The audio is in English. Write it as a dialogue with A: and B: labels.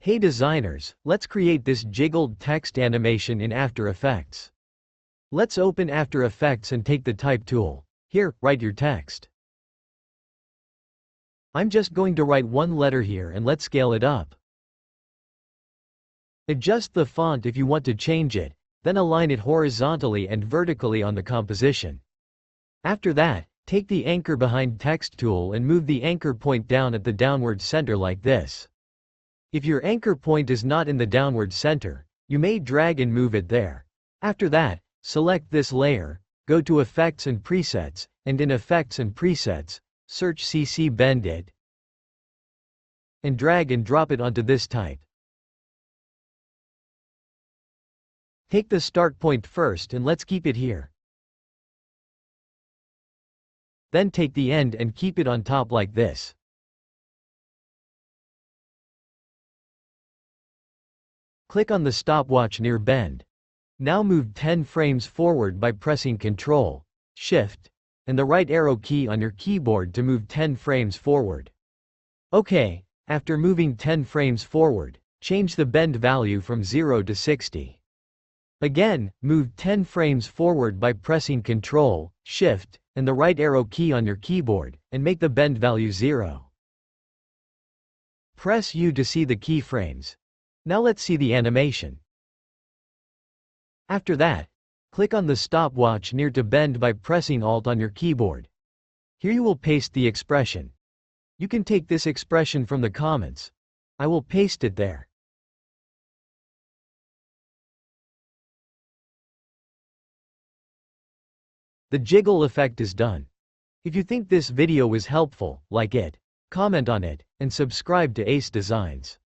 A: Hey designers, let's create this jiggled text animation in After Effects. Let's open After Effects and take the Type tool. Here, write your text. I'm just going to write one letter here and let's scale it up. Adjust the font if you want to change it, then align it horizontally and vertically on the composition. After that, take the Anchor Behind Text tool and move the anchor point down at the downward center like this. If your anchor point is not in the downward center, you may drag and move it there. After that, select this layer, go to Effects and Presets, and in Effects and Presets, search CC Bend It, and drag and drop it onto this type. Take the start point first and let's keep it here. Then take the end and keep it on top like this. Click on the stopwatch near Bend. Now move 10 frames forward by pressing Ctrl, Shift, and the right arrow key on your keyboard to move 10 frames forward. OK, after moving 10 frames forward, change the bend value from 0 to 60. Again, move 10 frames forward by pressing Ctrl, Shift, and the right arrow key on your keyboard, and make the bend value 0. Press U to see the keyframes. Now let's see the animation. After that, click on the stopwatch near to bend by pressing Alt on your keyboard. Here you will paste the expression. You can take this expression from the comments. I will paste it there. The jiggle effect is done. If you think this video was helpful, like it, comment on it, and subscribe to Ace Designs.